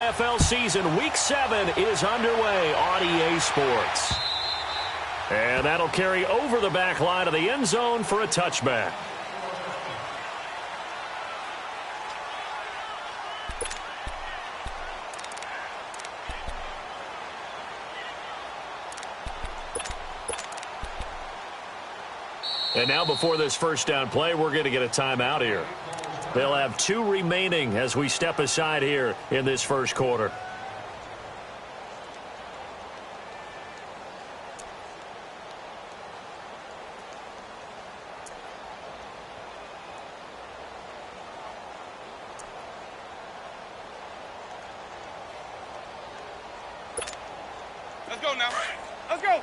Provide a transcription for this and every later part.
NFL season Week 7 is underway on EA Sports. And that'll carry over the back line of the end zone for a touchback. And now before this first down play, we're going to get a timeout here. They'll have 2 remaining as we step aside here in this first quarter. Let's go now. Let's go.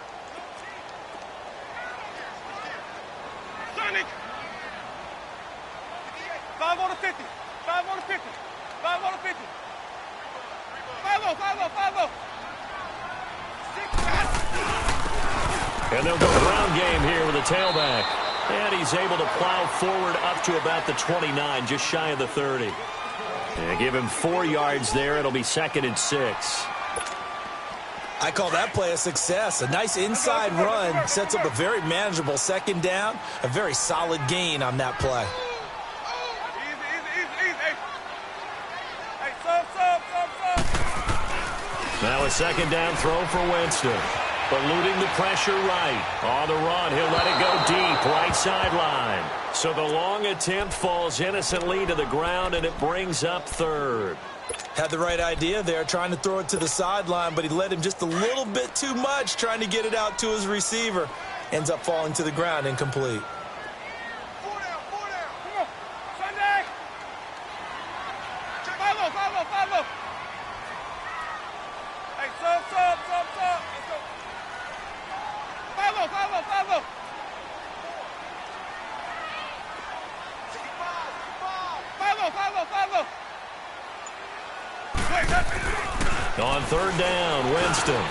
Sonic. 5 on the 50. 5 on the 50. 5 on the 50. 5-0, 5-0, 5-0. 6. And they'll go ground game here with a tailback. And he's able to plow forward up to about the 29, just shy of the 30. And give him 4 yards there. It'll be 2nd and 6. I call that play a success. A nice inside run sets up a very manageable second down. A very solid gain on that play. Now a second down throw for Winston. Eluding the pressure right. On the run, he'll let it go deep, right sideline. So the long attempt falls innocently to the ground, and it brings up 3rd. Had the right idea there, trying to throw it to the sideline, but he led him just a little bit too much, trying to get it out to his receiver. Ends up falling to the ground, incomplete. 4 down. Come on. Sunday. 5-0, 5-0, 5-0. Hey, sub. Let's go. 5-0, 5-0, 5-0. 5-0. On 3rd down, Winston.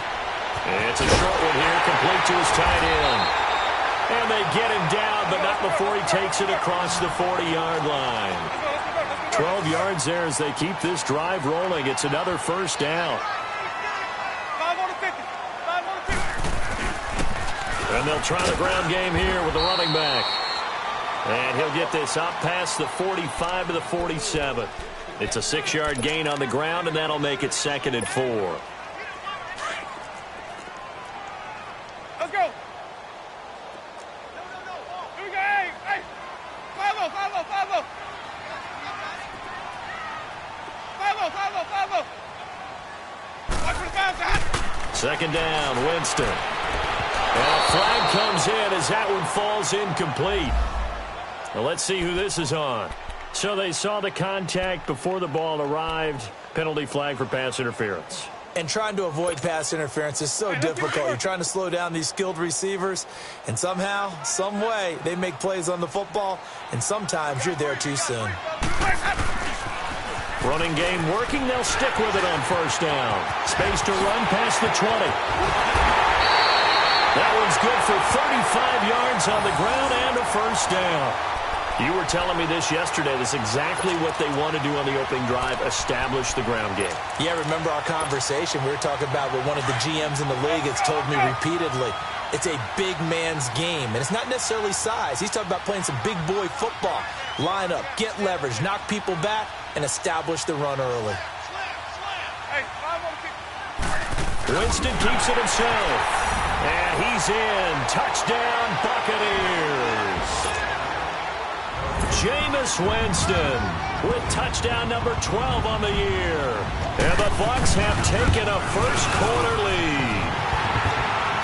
It's a short one here, complete to his tight end. And they get him down, but not before he takes it across the 40-yard line. 12 yards there as they keep this drive rolling. It's another first down. 5 on the 50. 5 on the 50. And they'll try the ground game here with the running back. And he'll get this up past the 45 to the 47. It's a 6-yard gain on the ground, and that'll make it 2nd and 4. Let's go. Here we go. Hey. 5-0, 5-0, 5-0. 5-0, 5-0, 5-0. Watch for the bounce out. 2nd down, Winston. And a flag comes in as that one falls incomplete. Well, let's see who this is on. So they saw the contact before the ball arrived. Penalty flag for pass interference. And trying to avoid pass interference is so difficult. You're trying to slow down these skilled receivers, and somehow, some way, they make plays on the football, and sometimes you're there too soon. Running game working. They'll stick with it on 1st down. Space to run past the 20. That one's good for 35 yards on the ground and a first down. You were telling me this yesterday. That's exactly what they want to do on the opening drive, establish the ground game. Yeah, remember our conversation? We were talking about what one of the GMs in the league has told me repeatedly. It's a big man's game, and it's not necessarily size. He's talking about playing some big boy football. Line up, get leverage, knock people back, and establish the run early. Winston keeps it himself. And he's in. Touchdown, Buccaneers. Jameis Winston with touchdown number 12 on the year. And the Bucs have taken a first-quarter lead.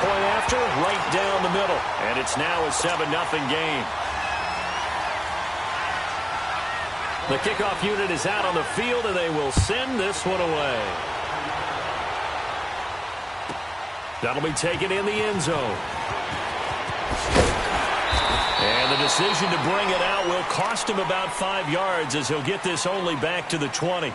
Point after, right down the middle. And it's now a 7-0 game. The kickoff unit is out on the field, and they will send this one away. That'll be taken in the end zone. And the decision to bring it out will cost him about 5 yards as he'll get this only back to the 20.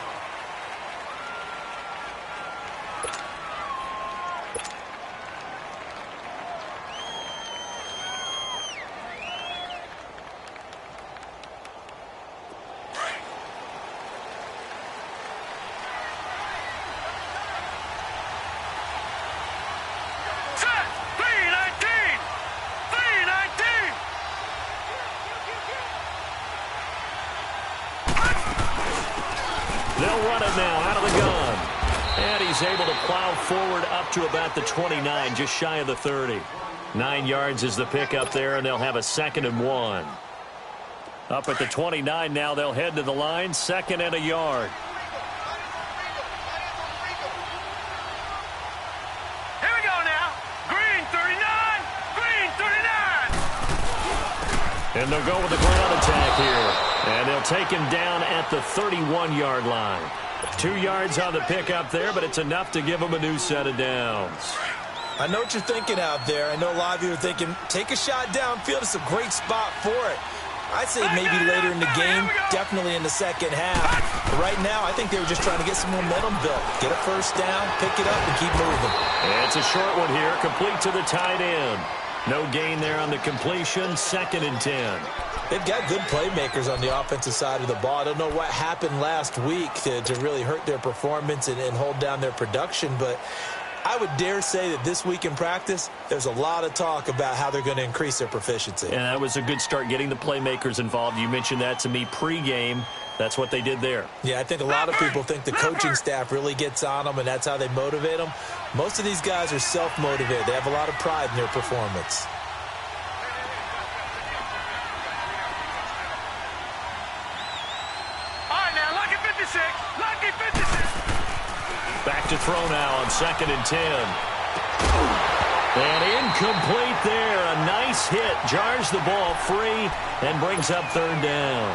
gun. And he's able to plow forward up to about the 29, just shy of the 30. 9 yards is the pickup there, and they'll have a 2nd and 1. Up at the 29 now, they'll head to the line, 2nd and a yard. Here we go now. Green 39. Green 39. And they'll go with the ground attack here. And they'll take him down at the 31-yard line. 2 yards on the pickup there, but it's enough to give him a new set of downs. I know what you're thinking out there. I know a lot of you are thinking, take a shot downfield. It's a great spot for it. I'd say maybe later in the game, definitely in the second half. But right now, I think they were just trying to get some momentum built. Get a first down, pick it up, and keep moving. And it's a short one here, complete to the tight end. No gain there on the completion, 2nd and 10. They've got good playmakers on the offensive side of the ball. I don't know what happened last week to really hurt their performance and hold down their production, but I would dare say that this week in practice, there's a lot of talk about how they're going to increase their proficiency. And that was a good start, getting the playmakers involved. You mentioned that to me pregame. That's what they did there. Yeah, I think a lot of people think the coaching staff really gets on them, and that's how they motivate them. Most of these guys are self-motivated. They have a lot of pride in their performance. All right, now, lucky 56. Lucky 56. Back to throw now on 2nd and 10. And incomplete there. A nice hit. Jars the ball free and brings up 3rd down.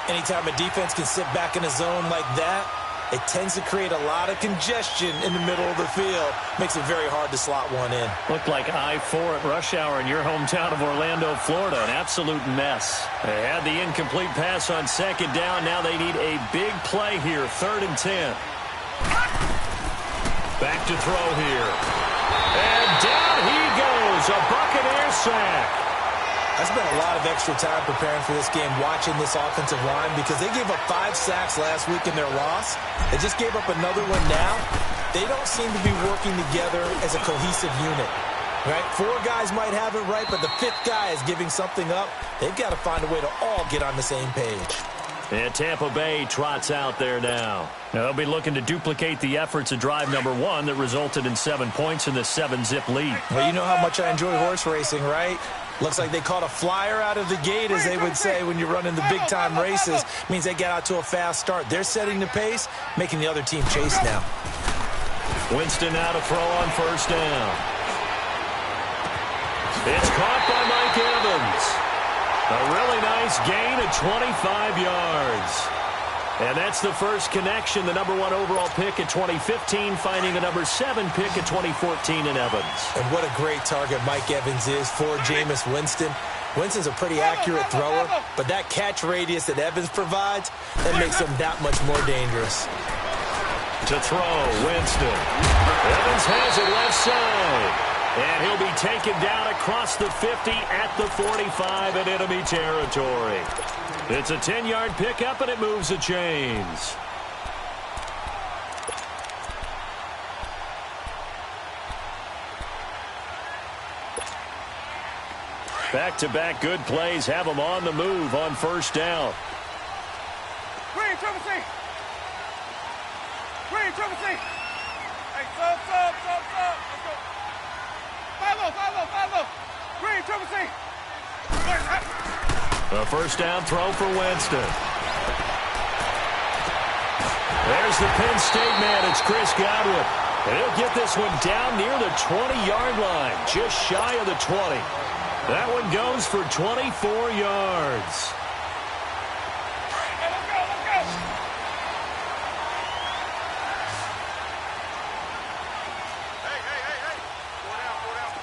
Anytime a defense can sit back in a zone like that, it tends to create a lot of congestion in the middle of the field. Makes it very hard to slot one in. Looked like I-4 at rush hour in your hometown of Orlando, Florida. An absolute mess. They had the incomplete pass on 2nd down. Now they need a big play here. 3rd and 10. Back to throw here. And down he goes. A Buccaneer sack. I spent a lot of extra time preparing for this game, watching this offensive line, because they gave up 5 sacks last week in their loss. They just gave up another one now. They don't seem to be working together as a cohesive unit. Right? 4 guys might have it right, but the 5th guy is giving something up. They've got to find a way to all get on the same page. And Tampa Bay trots out there now. They'll be looking to duplicate the efforts of drive number 1 that resulted in 7 points in the 7-zip lead. Well, you know how much I enjoy horse racing, right? Looks like they caught a flyer out of the gate, as they would say when you're running the big-time races. Means they get out to a fast start. They're setting the pace, making the other team chase now. Winston now to throw on 1st down. It's caught by Mike Evans. A really nice gain of 25 yards. And that's the first connection, the number 1 overall pick at 2015, finding the number 7 pick at 2014 in Evans. And what a great target Mike Evans is for Jameis Winston. Winston's a pretty accurate thrower, but that catch radius that Evans provides, that makes him that much more dangerous. To throw, Winston. Evans has it left side. And he'll be taken down across the 50 at the 45 in enemy territory. It's a 10-yard pickup, and it moves the chains. Back-to-back good plays have them on the move on 1st down. Green, triple C. Green, triple C. Hey, sub. Let's go. 5-0. Green, triple C. A 1st down throw for Winston. There's the Penn State man. It's Chris Godwin. And he'll get this one down near the 20-yard line, just shy of the 20. That one goes for 24 yards. Hey, let's go. Hey.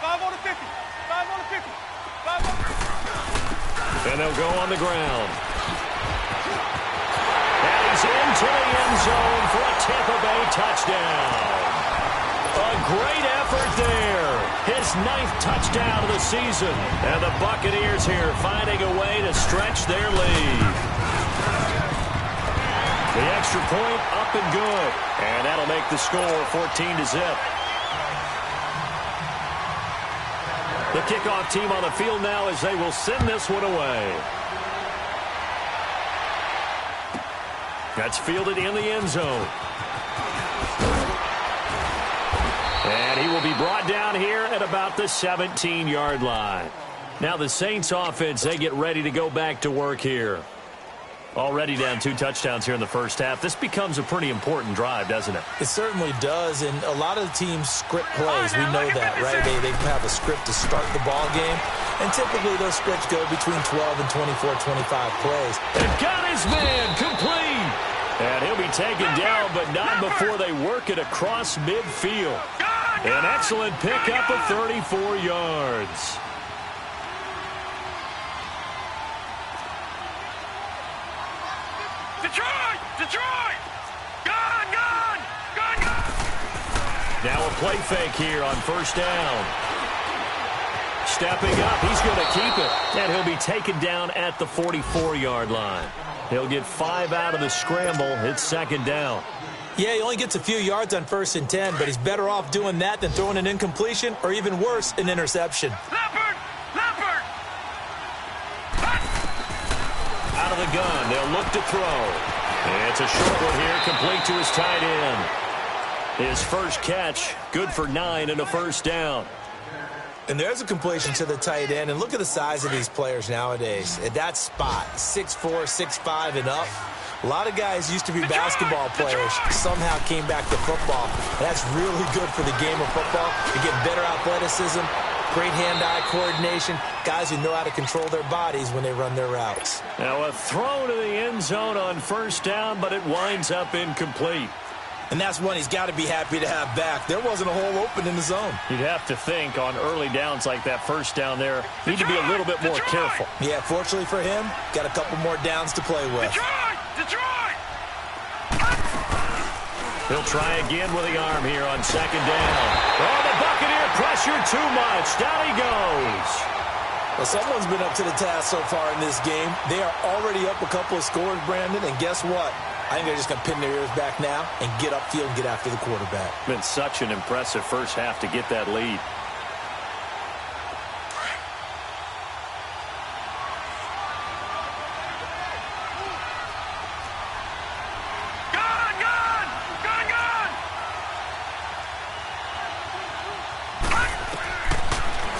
5 on the 50. 5 on the 50. 5 on the 50. And they'll go on the ground. And he's into the end zone for a Tampa Bay touchdown. A great effort there. His 9th touchdown of the season. And the Buccaneers here finding a way to stretch their lead. The extra point up and good. And that'll make the score 14-0. The kickoff team on the field now as they will send this one away. That's fielded in the end zone. And he will be brought down here at about the 17-yard line. Now the Saints offense, they get ready to go back to work here. Already down 2 touchdowns here in the first half. This becomes a pretty important drive, doesn't it? It certainly does, and a lot of the teams script plays. We know that, right? They have a script to start the ball game, and typically those scripts go between 12 and 24, 25 plays. And got his man complete. And he'll be taken down, but not before they work it across midfield. An excellent pickup of 34 yards. Detroit! Gone! Now a play fake here on first down. Stepping up, he's going to keep it. And he'll be taken down at the 44-yard line. He'll get 5 out of the scramble. It's second down. Yeah, he only gets a few yards on 1st and 10, but he's better off doing that than throwing an incompletion or even worse, an interception. Leopard! Out of the gun, they'll look to throw. It's a short one here, complete to his tight end. His first catch, good for 9 and a first down. And there's a completion to the tight end, and look at the size of these players nowadays. At that spot, 6'4", 6'5", and up. A lot of guys used to be basketball players, somehow came back to football. That's really good for the game of football. You're getting better athleticism, great hand-eye coordination, guys who know how to control their bodies when they run their routes. Now a throw to the end zone on first down, but it winds up incomplete. And that's one he's got to be happy to have back. There wasn't a hole open in the zone. You'd have to think on early downs like that first down there, need to be a little bit more careful. Yeah, fortunately for him, got a couple more downs to play with. Detroit! He'll try again with the arm here on second down. Oh, the Buccaneer pressure too much. Down he goes. Well, someone's been up to the task so far in this game. They are already up a couple of scores, Brandon, and guess what? I think they're just going to pin their ears back now and get upfield and get after the quarterback. Been such an impressive first half to get that lead.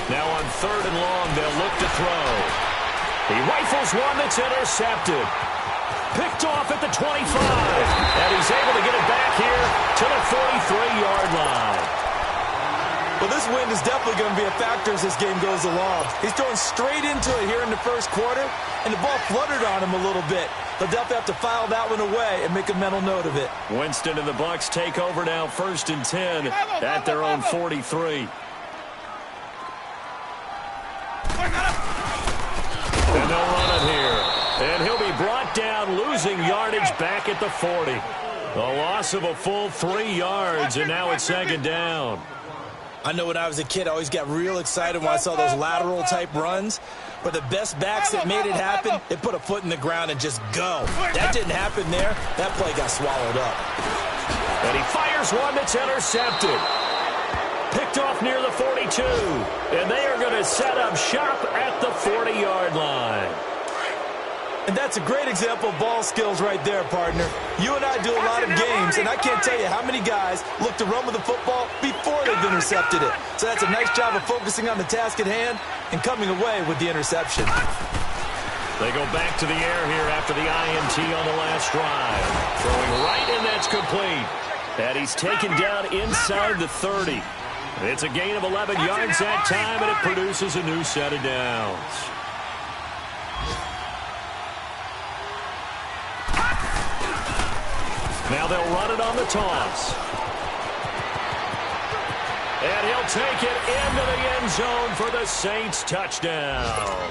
Now on 3rd and long, they'll look to throw. He rifles one that's intercepted. Picked off at the 25. And he's able to get it back here to the 43-yard line. Well, this wind is definitely going to be a factor as this game goes along. He's throwing straight into it here in the first quarter, and the ball fluttered on him a little bit. They'll definitely have to file that one away and make a mental note of it. Winston and the Bucs take over now 1st and 10 at their own 43. And they'll run it here. And he'll be brought down, losing yardage back at the 40. A loss of a full 3 yards, and now it's second down. I know when I was a kid, I always got real excited when I saw those lateral-type runs. But the best backs that made it happen, they put a foot in the ground and just go. That didn't happen there. That play got swallowed up. And he fires one that's intercepted. Picked off near the 42. And they are going to set up shop at the 40-yard line. And that's a great example of ball skills right there, partner. You and I do a lot of games, and I can't tell you how many guys look to run with the football before they've intercepted it. So that's a nice job of focusing on the task at hand and coming away with the interception. They go back to the air here after the INT on the last drive. Throwing right, and that's complete. And he's taken down inside the 30. It's a gain of 11 yards that time, and it produces a new set of downs. Now they'll run it on the toss. And he'll take it into the end zone for the Saints touchdown.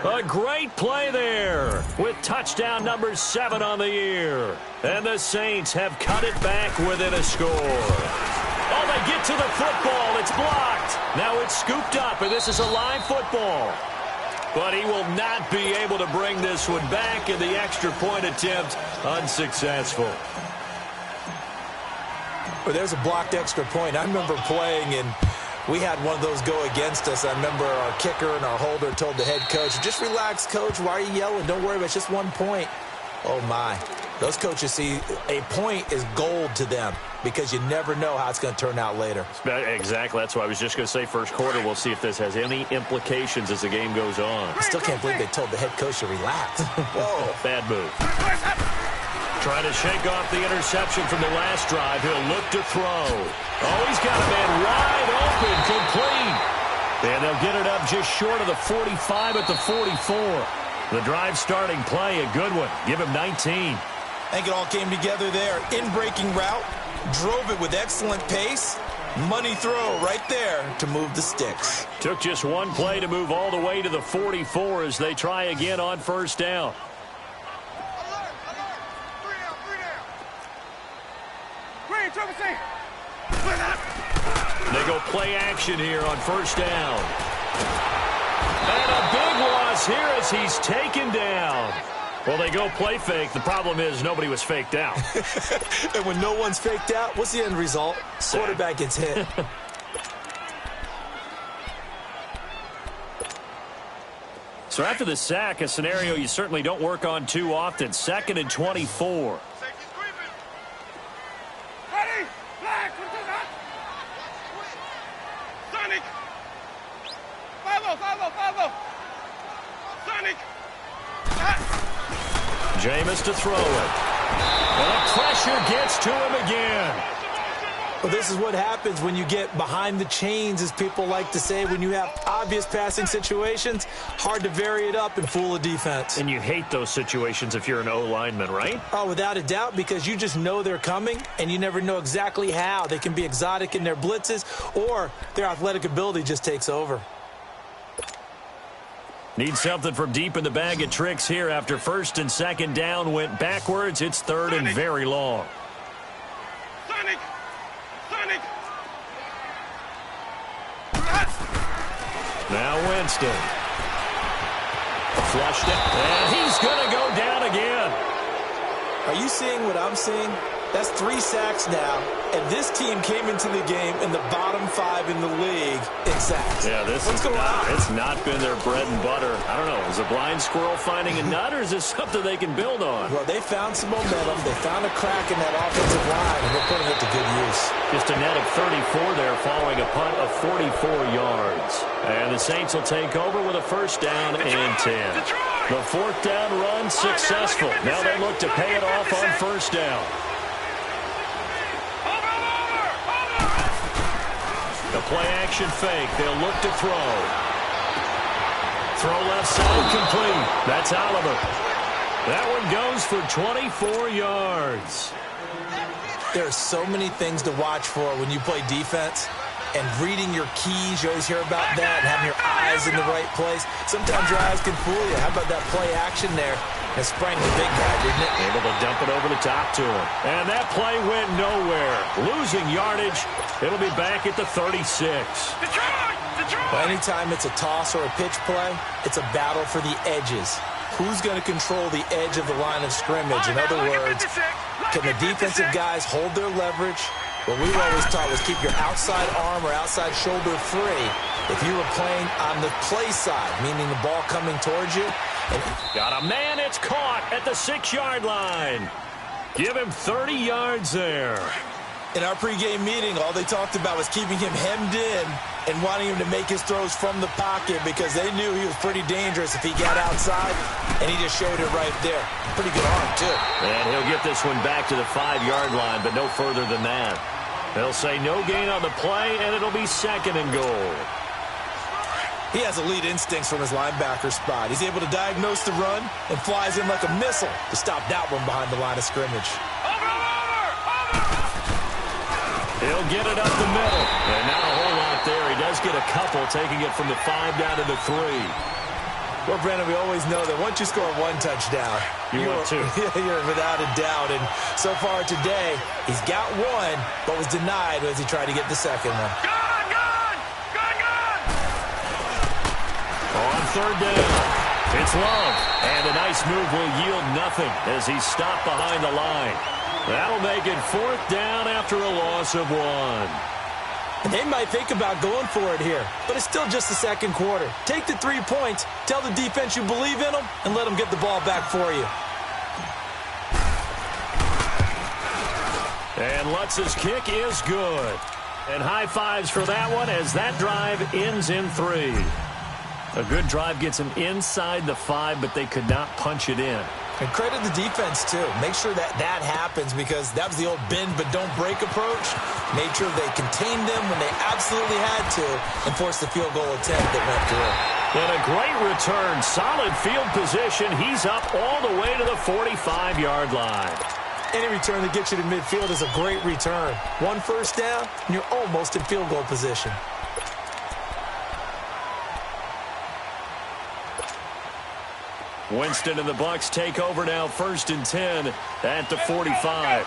A great play there with touchdown number 7 on the year. And the Saints have cut it back within a score. Oh, they get to the football. It's blocked. Now it's scooped up, and this is a live football. But he will not be able to bring this one back, and the extra point attempt unsuccessful. Well, there's a blocked extra point. I remember playing, and we had one of those go against us. I remember our kicker and our holder told the head coach, just relax, coach. Why are you yelling? Don't worry about it. It's just 1 point. Oh, my. Those coaches see a point is gold to them because you never know how it's going to turn out later. Exactly. That's what I was just going to say. First quarter, we'll see if this has any implications as the game goes on. I still can't believe they told the head coach to relax. Whoa. Bad move. Trying to shake off the interception from the last drive. He'll look to throw. Oh, he's got a man wide open, complete. And they'll get it up just short of the 45 at the 44. The drive starting play, a good one. Give him 19. I think it all came together there. In-breaking route, drove it with excellent pace. Money throw right there to move the sticks. Took just one play to move all the way to the 44 as they try again on first down. They go play action here on first down. And a big loss here as he's taken down. Well, they go play fake. The problem is nobody was faked out. And when no one's faked out, what's the end result? Sack. Quarterback gets hit. So after the sack, a scenario you certainly don't work on too often. 2nd and 24. Ready? Flag. Sonic. 5-0. Sonic. Jameis to throw it. And the pressure gets to him again. Well, this is what happens when you get behind the chains, as people like to say. When you have obvious passing situations, hard to vary it up and fool a defense. And you hate those situations if you're an O-lineman, right? Oh, without a doubt, because you just know they're coming, and you never know exactly how. They can be exotic in their blitzes, or their athletic ability just takes over. Need something from deep in the bag of tricks here after 1st and 2nd down went backwards. It's 3rd and very long. Sonic. Now Winston. Flushed it. And he's going to go down again. Are you seeing what I'm seeing? That's 3 sacks now, and this team came into the game in the bottom 5 in the league in sacks. Yeah, it's not been their bread and butter. I don't know. Is a blind squirrel finding a nut, or is this something they can build on? Well, they found some momentum. They found a crack in that offensive line, and they're putting it to good use. Just a net of 34 there following a punt of 44 yards. And the Saints will take over with a 1st down and 10. The 4th down run successful. Now they look to pay it off on 1st down. The play-action fake. They'll look to throw. Throw left side complete. That's Oliver. That one goes for 24 yards. There are so many things to watch for when you play defense. And reading your keys, you always hear about that, and having your eyes in the right place. Sometimes your eyes can fool you. How about that play action there? It sprang the big guy, didn't it? Able to dump it over the top to him. And that play went nowhere. Losing yardage. It'll be back at the 36. Well, anytime it's a toss or a pitch play, it's a battle for the edges. Who's going to control the edge of the line of scrimmage? In other words, can the defensive guys hold their leverage? What we were always taught was keep your outside arm or outside shoulder free if you were playing on the play side, meaning the ball coming towards you. Got a man, it's caught at the 6-yard line. Give him 30 yards there. In our pregame meeting, all they talked about was keeping him hemmed in and wanting him to make his throws from the pocket because they knew he was pretty dangerous if he got outside, and he just showed it right there. Pretty good arm, too. And he'll get this one back to the 5-yard line, but no further than that. They'll say no gain on the play, and it'll be 2nd and goal. He has elite instincts from his linebacker spot. He's able to diagnose the run and flies in like a missile to stop that one behind the line of scrimmage. He'll get it up the middle. And not a whole lot there. He does get a couple, taking it from the 5 down to the 3. Well, Brandon, we always know that once you score 1 touchdown, you're without a doubt. And so far today, he's got 1, but was denied as he tried to get the 2nd one. On 3rd down, it's Love. And a nice move will yield nothing as he's stopped behind the line. That'll make it 4th down after a loss of 1. They might think about going for it here, but it's still just the 2nd quarter. Take the 3 points, tell the defense you believe in them, and let them get the ball back for you. And Lutz's kick is good. And high fives for that one as that drive ends in 3. A good drive gets them inside the 5, but they could not punch it in. And credit the defense, too. Make sure that happens because that was the old bend but don't break approach. Made sure they contained them when they absolutely had to and forced the field goal attempt that went through. And a great return. Solid field position. He's up all the way to the 45-yard line. Any return that gets you to midfield is a great return. 1 first down, and you're almost in field goal position. Winston and the Bucs take over now, 1st and 10 at the 45.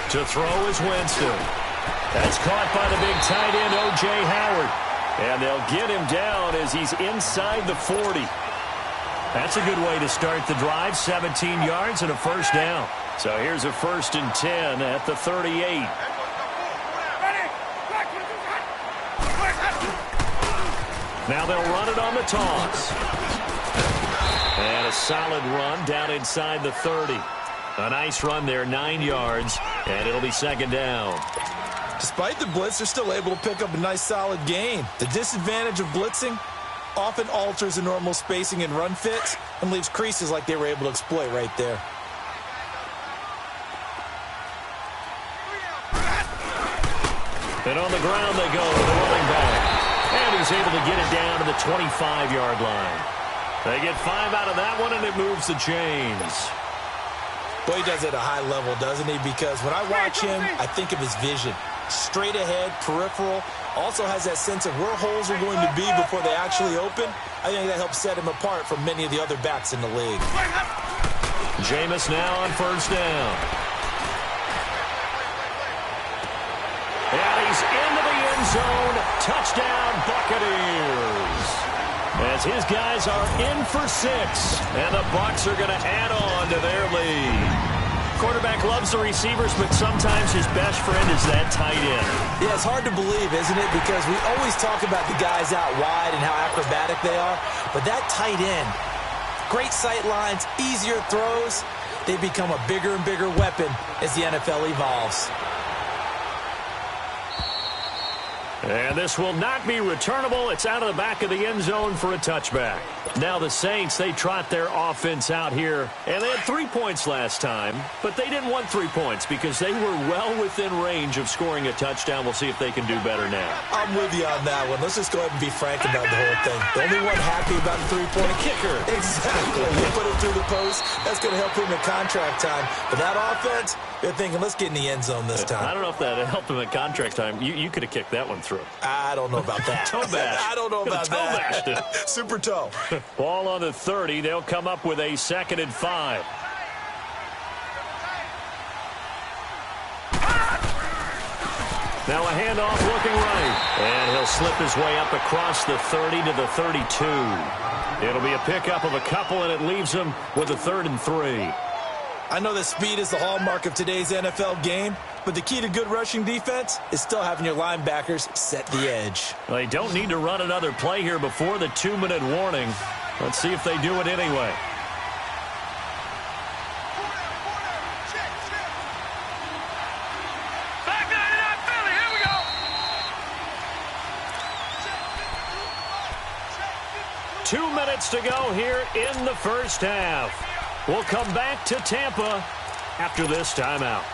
To throw is Winston. That's caught by the big tight end, O.J. Howard. And they'll get him down as he's inside the 40. That's a good way to start the drive, 17 yards and a first down. So here's a 1st and 10 at the 38. Now they'll run it on the toss. And a solid run down inside the 30. A nice run there, 9 yards, and it'll be 2nd down. Despite the blitz, they're still able to pick up a nice solid gain. The disadvantage of blitzing often alters the normal spacing and run fits and leaves creases like they were able to exploit right there. And on the ground they go with the running back. And he's able to get it down to the 25-yard line. They get 5 out of that one, and it moves the chains. Well, he does it at a high level, doesn't he? Because when I watch him, I think of his vision. Straight ahead, peripheral. Also has that sense of where holes are going to be before they actually open. I think that helps set him apart from many of the other backs in the league. Jameis now on 1st down. And he's into the end zone. Touchdown, Buccaneers. As his guys are in for 6. And the Bucs are going to add on to their lead. Quarterback loves the receivers, but sometimes his best friend is that tight end. Yeah, it's hard to believe, isn't it? Because we always talk about the guys out wide and how acrobatic they are. But that tight end, great sight lines, easier throws, they become a bigger and bigger weapon as the NFL evolves. And this will not be returnable. It's out of the back of the end zone for a touchback. Now the Saints, they trot their offense out here. And they had 3 points last time, but they didn't want 3 points because they were well within range of scoring a touchdown. We'll see if they can do better now. I'm with you on that one. Let's just go ahead and be frank about the whole thing. The only one happy about the three-point kicker. Exactly. You put it through the post. That's going to help him in contract time. But that offense, they're thinking, let's get in the end zone this time. I don't know if that helped him at contract time. You could have kicked that one through. I don't know about that. Toe bash. I don't know about that. Toe bashed it. Super toe. Ball on the 30. They'll come up with a 2nd and 5. Now a handoff looking right. And he'll slip his way up across the 30 to the 32. It'll be a pickup of a couple, and it leaves him with a 3rd and 3. I know that speed is the hallmark of today's NFL game, but the key to good rushing defense is still having your linebackers set the edge. They don't need to run another play here before the 2-minute warning. Let's see if they do it anyway. Back 99 Philly, here we go. 2 minutes to go here in the first half. We'll come back to Tampa after this timeout.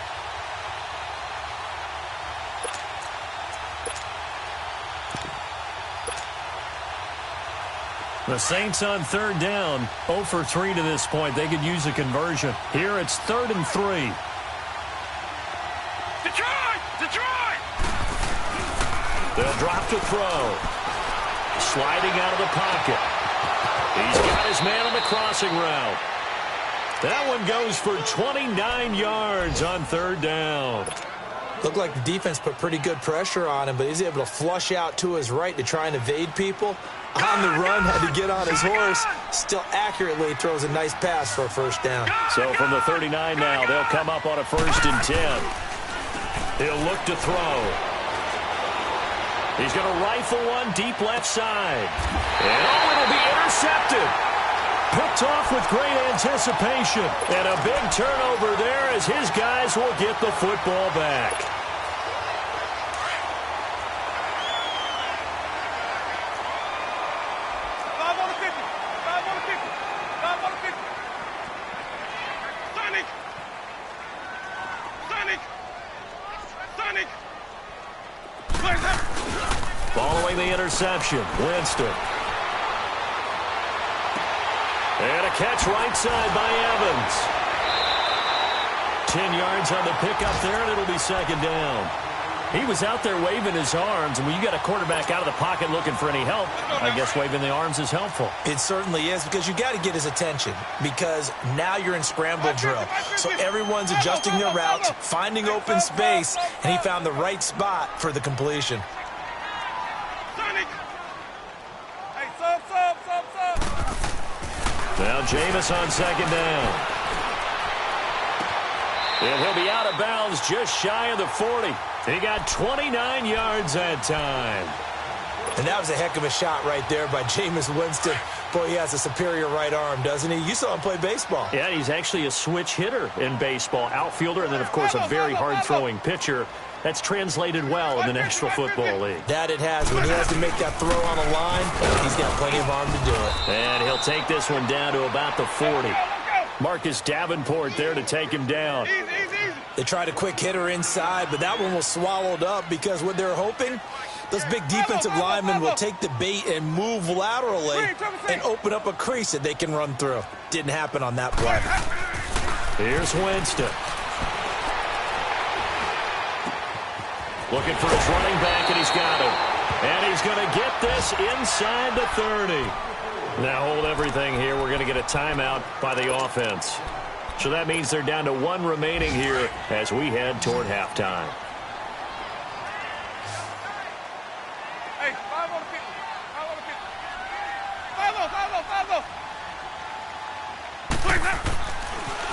The Saints on 3rd down, 0 for 3 to this point. They could use a conversion. Here it's 3rd and 3. Detroit! Detroit! They'll drop to throw. Sliding out of the pocket. He's got his man on the crossing route. That one goes for 29 yards on 3rd down. Looked like the defense put pretty good pressure on him, but he's able to flush out to his right to try and evade people. On the run, had to get on his horse. Still accurately throws a nice pass for a 1st down. So from the 39 now, they'll come up on a 1st and 10. He'll look to throw. He's going to rifle one deep left side. And it'll be intercepted. picked off with great anticipation. And a big turnover there as his guys will get the football back. Following the interception, Winston. And a catch right side by Evans. 10 yards on the pickup there, and it'll be second down. He was out there waving his arms, and when you got a quarterback out of the pocket looking for any help, I guess waving the arms is helpful. It certainly is, because you got to get his attention, because now you're in scramble drill. So everyone's adjusting their routes, finding open space, and he found the right spot for the completion. Now Jameis on second down. And he'll be out of bounds just shy of the 40. He got 29 yards that time. And that was a heck of a shot right there by Jameis Winston. Boy, he has a superior right arm, doesn't he? You saw him play baseball. Yeah, he's actually a switch hitter in baseball. Outfielder, and then, of course, a very hard-throwing pitcher. That's translated well in the National Football League. That it has. When he has to make that throw on a line, he's got plenty of arm to do it. And he'll take this one down to about the 40. Marcus Davenport there to take him down. They tried a quick hitter inside, but that one was swallowed up because what they're hoping, those big defensive linemen will take the bait and move laterally and open up a crease that they can run through. Didn't happen on that play. Here's Winston. Looking for his running back, and he's got him. And he's going to get this inside the 30. Now hold everything here. We're going to get a timeout by the offense. So that means they're down to one remaining here as we head toward halftime. Hey, 5 on the 50. 5 on the 50. 5 on.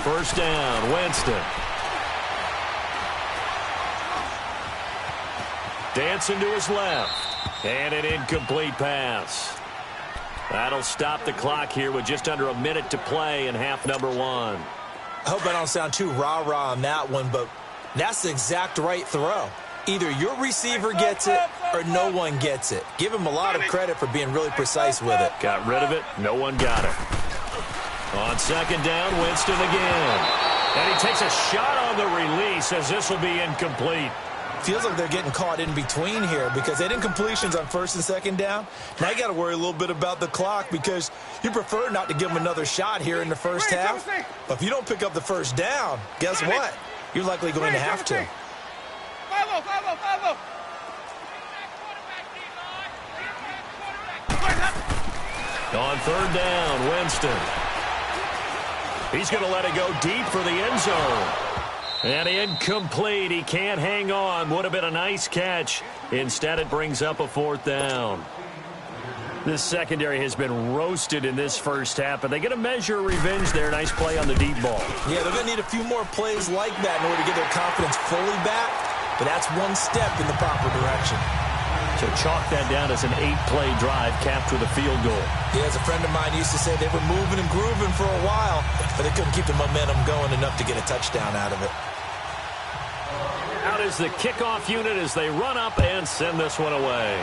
First down, Winston. Dancing to his left. And an incomplete pass. That'll stop the clock here with just under a minute to play in half number one. I hope I don't sound too rah-rah on that one, but that's the exact right throw. Either your receiver gets it or no one gets it. Give him a lot of credit for being really precise with it. Got rid of it. No one got it. On second down, Winston again. And he takes a shot on the release as this will be incomplete. Feels like they're getting caught in between here because they had incompletions on first and second down. Now you got to worry a little bit about the clock because you prefer not to give them another shot here in the first half. But if you don't pick up the first down, guess what? You're likely going to have to. On third down, Winston. He's going to let it go deep for the end zone. And incomplete. He can't hang on. Would have been a nice catch. Instead, it brings up a fourth down. This secondary has been roasted in this first half, but they get a measure of revenge there. Nice play on the deep ball. Yeah, they're going to need a few more plays like that in order to get their confidence fully back, but that's one step in the proper direction. So chalk that down as an 8-play drive capped with a field goal. Yeah, as a friend of mine used to say, they were moving and grooving for a while, but they couldn't keep the momentum going enough to get a touchdown out of it. Out is the kickoff unit as they run up and send this one away.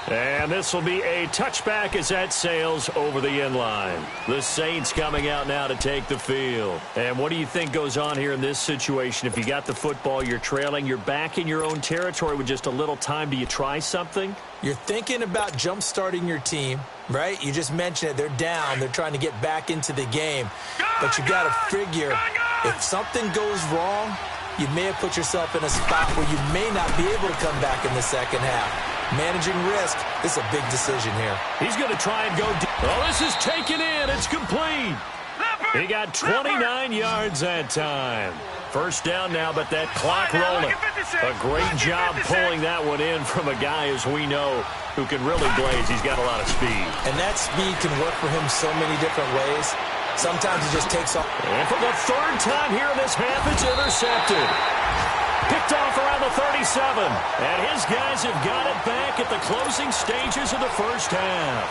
And this will be a touchback as that sails over the end line. The Saints coming out now to take the field. And what do you think goes on here in this situation? If you got the football, you're trailing, you're back in your own territory with just a little time. Do you try something? You're thinking about jump-starting your team, right? You just mentioned it. They're down. They're trying to get back into the game. But you got to figure if something goes wrong, you may have put yourself in a spot where you may not be able to come back in the second half. Managing risk is a big decision here. He's going to try and go deep. Oh, this is taken in. It's complete. He got 29 yards that time. First down now, but that clock rolling. A great job pulling that one in from a guy, as we know, who can really blaze. He's got a lot of speed. And that speed can work for him so many different ways. Sometimes he just takes off. And for the third time here in this half, it's intercepted. Picked off around the 37. And his guys have got it back at the closing stages of the first half.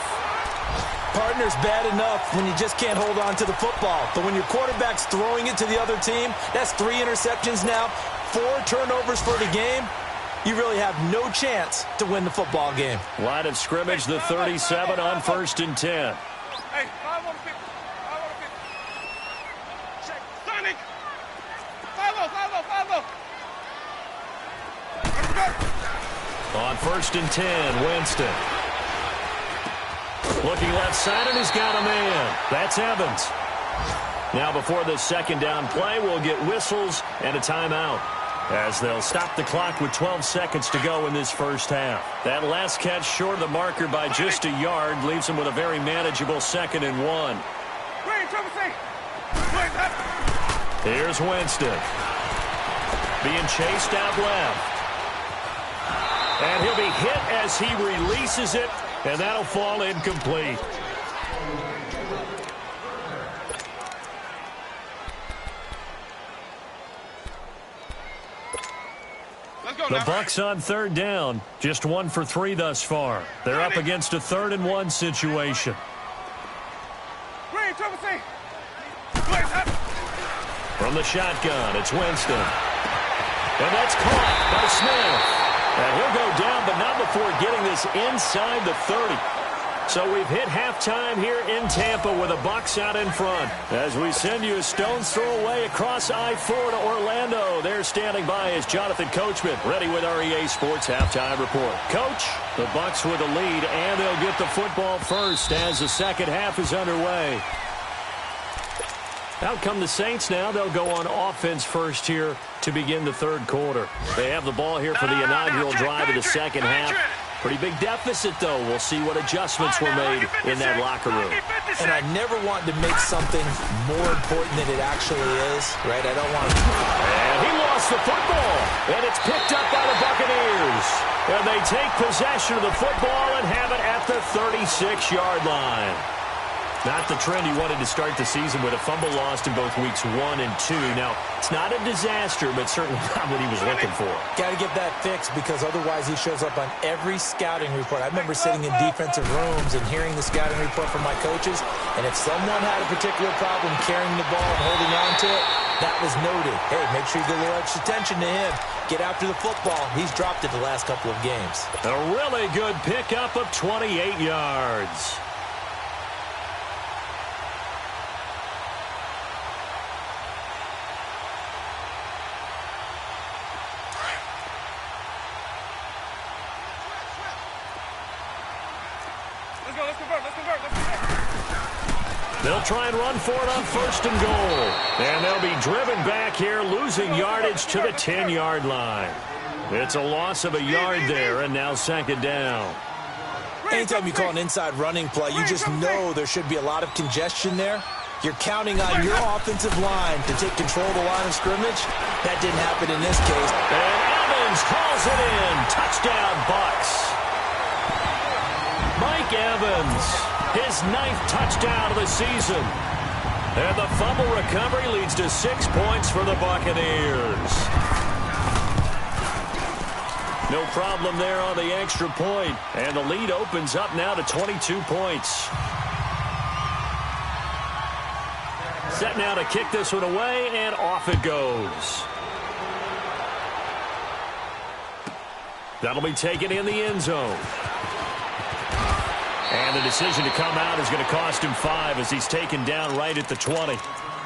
Partner's bad enough when you just can't hold on to the football. But when your quarterback's throwing it to the other team, that's 3 interceptions now, 4 turnovers for the game. You really have no chance to win the football game. Line of scrimmage, the 37 on 1st and 10. Hey, 5 on 50. 5 on 50. Check. Sonic. 5-0, 5-0, 5-0. On 1st and 10, Winston. Looking left side, and he's got a man. That's Evans. Now before the second down play, we'll get whistles and a timeout, as they'll stop the clock with 12 seconds to go in this first half. That last catch short of the marker by just a yard leaves him with a very manageable 2nd and 1. Here's Winston. Being chased out left. And he'll be hit as he releases it, and that'll fall incomplete. The Bucs on 3rd down. Just 1 for 3 thus far. They're up against a 3rd and 1 situation. From the shotgun, it's Winston. And that's caught by Smith. And he'll go down, but not before getting this inside the 30. So we've hit halftime here in Tampa with the Bucs out in front. As we send you a stone's throw away across I-4 to Orlando. There standing by is Jonathan Coachman, ready with our EA Sports Halftime Report. Coach, the Bucs with a lead, and they'll get the football first as the second half is underway. Out come the Saints now. They'll go on offense first here to begin the 3rd quarter. They have the ball here for the inaugural drive of the second half. Pretty big deficit, though. We'll see what adjustments were made in that locker room. And I never want to make something more important than it actually is, right? I don't want to... And he lost the football, and it's picked up by the Buccaneers. And they take possession of the football and have it at the 36-yard line. Not the trend he wanted to start the season with a fumble lost in both weeks 1 and 2. Now, it's not a disaster, but certainly not what he was looking for. Got to get that fixed, because otherwise he shows up on every scouting report. I remember sitting in defensive rooms and hearing the scouting report from my coaches, and if someone had a particular problem carrying the ball and holding on to it, that was noted. Hey, make sure you get a little extra attention to him. Get after the football. He's dropped it the last couple of games. A really good pickup of 28 yards. They'll try and run for it on 1st and goal. And they'll be driven back here, losing yardage to the 10-yard line. It's a loss of a yard there, and now 2nd down. Anytime you call an inside running play, you just know there should be a lot of congestion there. You're counting on your offensive line to take control of the line of scrimmage. That didn't happen in this case. And Evans hauls it in. Touchdown, Bucs. Mike Evans. His 9th touchdown of the season. And the fumble recovery leads to 6 points for the Buccaneers. No problem there on the extra point. And the lead opens up now to 22 points. Set now to kick this one away, and off it goes. That'll be taken in the end zone. And the decision to come out is going to cost him 5 as he's taken down right at the 20.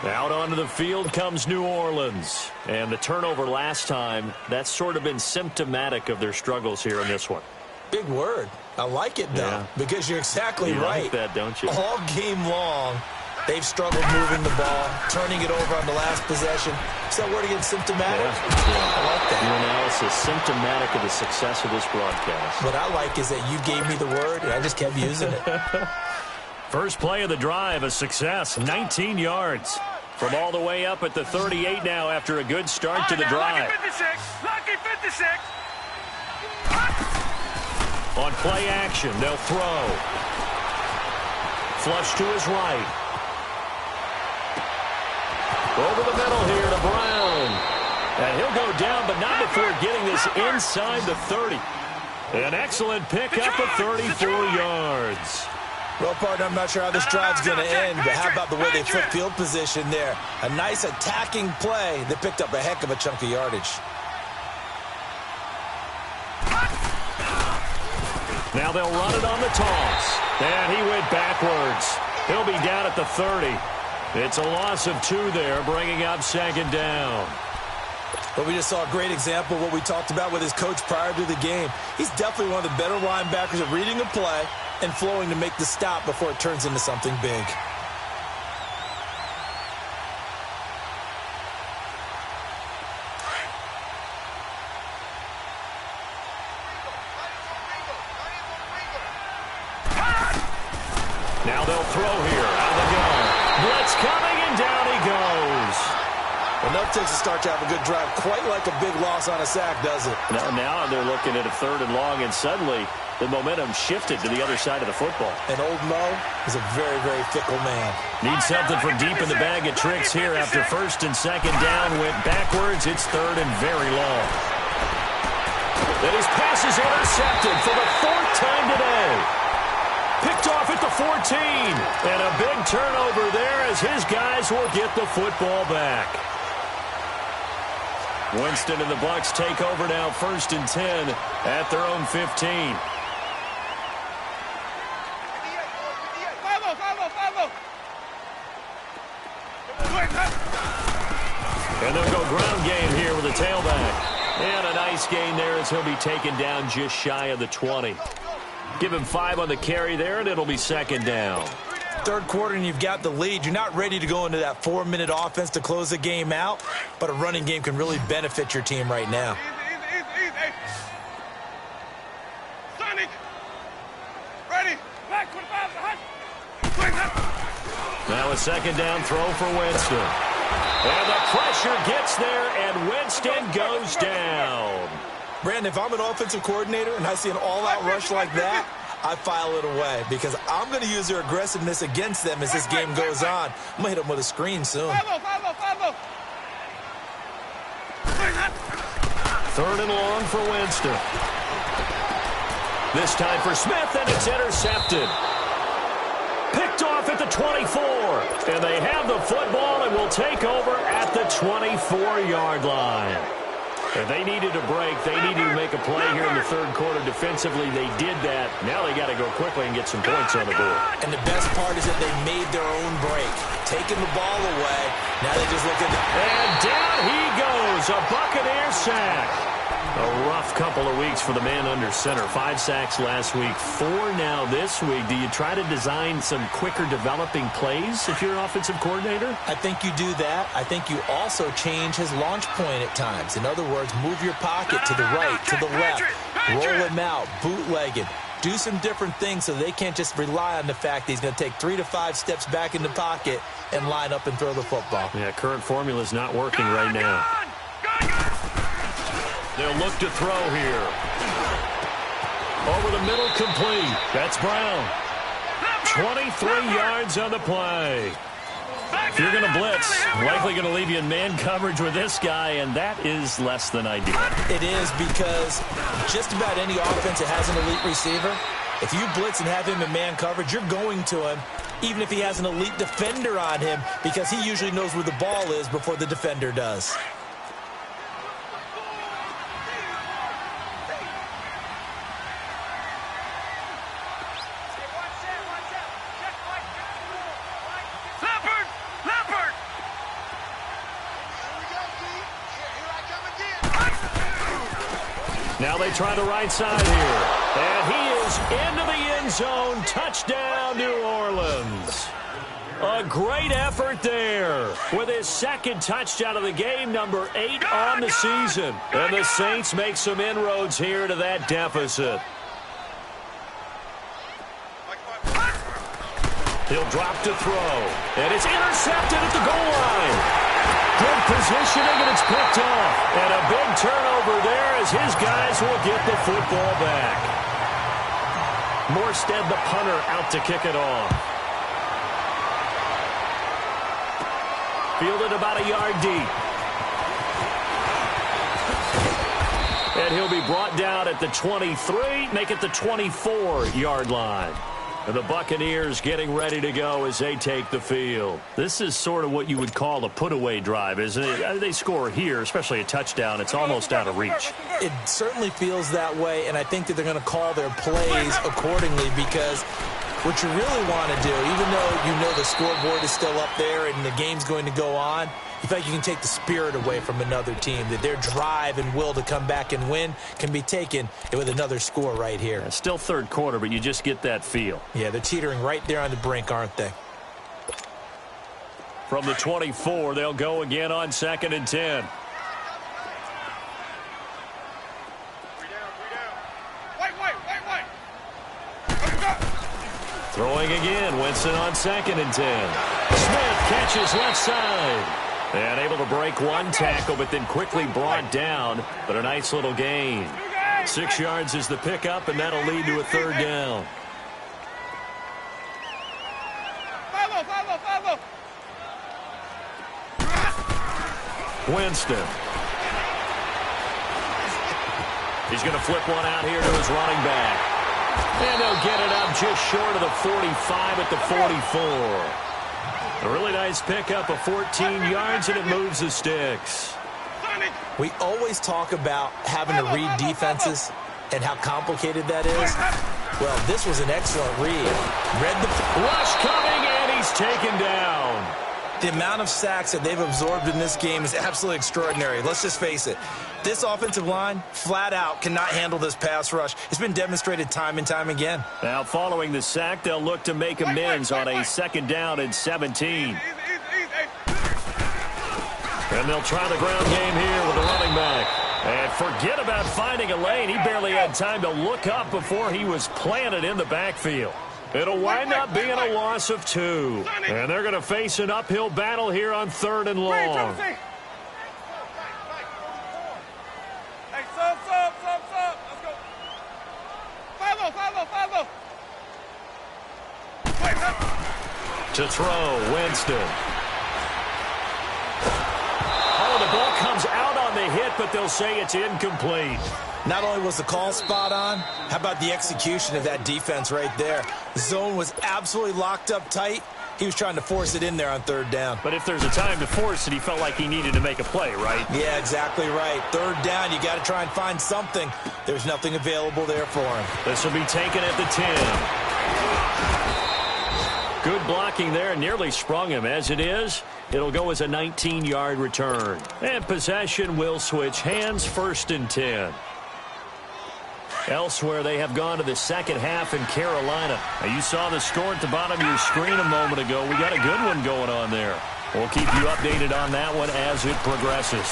Out onto the field comes New Orleans. And the turnover last time, that's sort of been symptomatic of their struggles here in this one. Big word. I like it, though, because you're exactly right. You like that, don't you? All game long, they've struggled moving the ball, turning it over on the last possession. Is that word again, symptomatic? Yeah. I like that. Your analysis, symptomatic of the success of this broadcast. What I like is that you gave me the word, and I just kept using it. First play of the drive, a success, 19 yards. From all the way up at the 38 now after a good start to the drive. Lucky 56. On play action, they'll throw. Flush to his right. Over the middle here to Brown. And he'll go down, but not before getting this inside the 30. An excellent pickup of 34 yards. Well, partner, I'm not sure how this drive's going to end, but how about the way they flip field position there? A nice attacking play that picked up a heck of a chunk of yardage. Now they'll run it on the toss. And he went backwards. He'll be down at the 30. It's a loss of 2 there, bringing up second down. But we just saw a great example of what we talked about with his coach prior to the game. He's definitely one of the better linebackers at reading a play and flowing to make the stop before it turns into something big. Now they'll throw here out of the gun. Blitz coming, and down he goes. Enough takes a start to have a good drive. Quite like a big loss on a sack, does it? Now they're looking at a 3rd and long, and suddenly the momentum shifted to the other side of the football. And old Mo is a very, very fickle man. Needs something from deep in the bag of tricks here after 1st and 2nd down. Went backwards. It's 3rd and very long. Then his pass is intercepted for the 4th time today. Picked off at the 14. And a big turnover there as his guys will get the football back. Winston and the Bucs take over now, 1st and 10 at their own 15. And they'll go ground game here with a tailback. And a nice gain there as he'll be taken down just shy of the 20. Give him 5 on the carry there, and it'll be 2nd down. 3rd quarter and you've got the lead. You're not ready to go into that 4-minute offense to close the game out, but a running game can really benefit your team right now. Easy. Sonic. Ready. Back with Now a 2nd down throw for Winston. And the pressure gets there, and Winston goes down. Brandon, if I'm an offensive coordinator and I see an all-out rush like that, I file it away because I'm going to use their aggressiveness against them as this game goes on. I'm going to hit them with a screen soon. Follow. 3rd and long for Winston. This time for Smith, and it's intercepted. Picked off at the 24. And they have the football and will take over at the 24-yard line. And they needed a break. They needed to make a play here in the 3rd quarter. Defensively, they did that. Now they got to go quickly and get some points on the board. And the best part is that they made their own break. Taking the ball away. Now they just look at the... And down he goes. A Buccaneer sack. A rough couple of weeks for the man under center. 5 sacks last week, 4 now this week. Do you try to design some quicker developing plays if you're an offensive coordinator? I think you do that. I think you also change his launch point at times. In other words, move your pocket to the right, to the left. Roll him out, bootleg him. Do some different things so they can't just rely on the fact that he's going to take 3 to 5 steps back in the pocket and line up and throw the football. Yeah, current formula is not working right now. They'll look to throw here. Over the middle, complete. That's Brown. 23 yards on the play. If you're going to blitz, likely going to leave you in man coverage with this guy, and that is less than ideal. It is because just about any offense that has an elite receiver, if you blitz and have him in man coverage, you're going to him, even if he has an elite defender on him, because he usually knows where the ball is before the defender does. Now they try the right side here. And he is into the end zone. Touchdown, New Orleans. A great effort there with his 2nd touchdown of the game, number 8 on the season. And the Saints make some inroads here to that deficit. He'll drop to throw. And it's intercepted at the goal line. Good positioning, and it's picked off. And a big turnover there as his guys will get the football back. Morstead, the punter, out to kick it off. Fielded about a yard deep. And he'll be brought down at the 23, make it the 24-yard line. And the Buccaneers getting ready to go as they take the field. This is sort of what you would call a put-away drive, isn't it? They score here, especially a touchdown. It's almost out of reach. It certainly feels that way, and I think that they're going to call their plays accordingly because what you really want to do, even though you know the scoreboard is still up there and the game's going to go on, you feel like you can take the spirit away from another team, that their drive and will to come back and win can be taken with another score right here. Yeah, still third quarter, but you just get that feel. Yeah, they're teetering right there on the brink, aren't they? From the 24, they'll go again on 2nd and 10. Throwing again, Winston on 2nd and 10. Smith catches left side. And able to break one tackle, but then quickly brought down. But a nice little gain. 6 yards is the pickup, and that'll lead to a 3rd down. Winston. He's going to flip one out here to his running back. And they'll get it up just short of the 45 at the 44. A really nice pickup of 14 yards, and it moves the sticks. We always talk about having to read defenses and how complicated that is. Well, this was an excellent read. Read the rush coming, and he's taken down. The amount of sacks that they've absorbed in this game is absolutely extraordinary. Let's just face it. This offensive line, flat out, cannot handle this pass rush. It's been demonstrated time and time again. Now, following the sack, they'll look to make amends on a 2nd down and 17. And they'll try the ground game here with the running back. And forget about finding a lane. He barely had time to look up before he was planted in the backfield. It'll wind up being a loss of 2. And they're going to face an uphill battle here on 3rd and long. To throw, Winston. Oh, the ball comes out on the hit, but they'll say it's incomplete. Not only was the call spot on, how about the execution of that defense right there? The zone was absolutely locked up tight. He was trying to force it in there on 3rd down. But if there's a time to force it, he felt like he needed to make a play, right? Yeah, exactly right. 3rd down, you got to try and find something. There's nothing available there for him. This will be taken at the 10. Good blocking there, nearly sprung him. As it is, it'll go as a 19-yard return. And possession will switch hands, 1st and 10. Elsewhere, they have gone to the second half in Carolina. Now, you saw the score at the bottom of your screen a moment ago. We got a good one going on there. We'll keep you updated on that one as it progresses.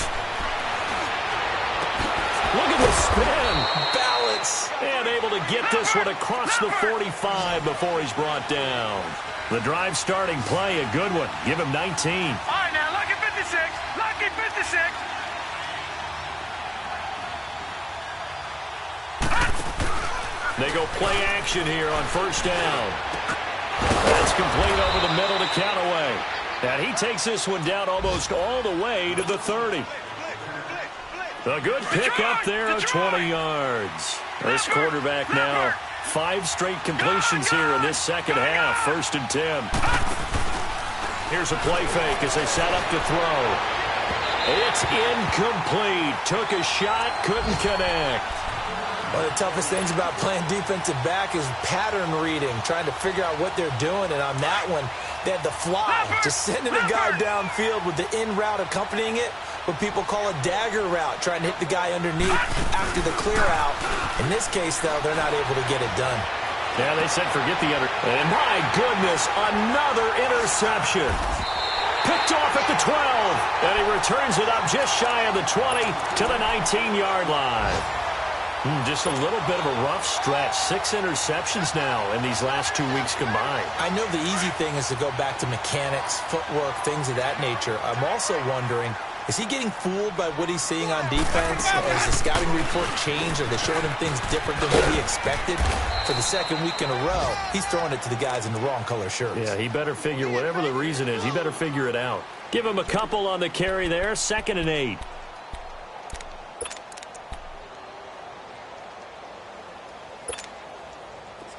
Look at the spin. Balance. And able to get this one across the 45 before he's brought down. The drive starting play, a good one. Give him 19. All right, now, lucky 56. Lucky 56. They go play action here on 1st down. That's complete over the middle to Callaway. And he takes this one down almost all the way to the 30. A good pick up there of 20 yards. This quarterback now 5 straight completions here in this second half. 1st and 10. Here's a play fake as they set up to throw. It's incomplete. Took a shot, couldn't connect. One of the toughest things about playing defensive back is pattern reading, trying to figure out what they're doing. And on that one, they had the fly, just sending a guy downfield with the in route accompanying it, what people call a dagger route, trying to hit the guy underneath after the clear out. In this case, though, they're not able to get it done. Yeah, they said forget the other. And my goodness, another interception. Picked off at the 12. And he returns it up just shy of the 20 to the 19-yard line. Just a little bit of a rough stretch. 6 interceptions now in these last 2 weeks combined. I know the easy thing is to go back to mechanics, footwork, things of that nature. I'm also wondering, is he getting fooled by what he's seeing on defense? Has the scouting report changed? Are they showing him things different than what he expected? For the second week in a row, he's throwing it to the guys in the wrong color shirts. Yeah, he better figure, whatever the reason is, he better figure it out. Give him a couple on the carry there. 2nd and 8.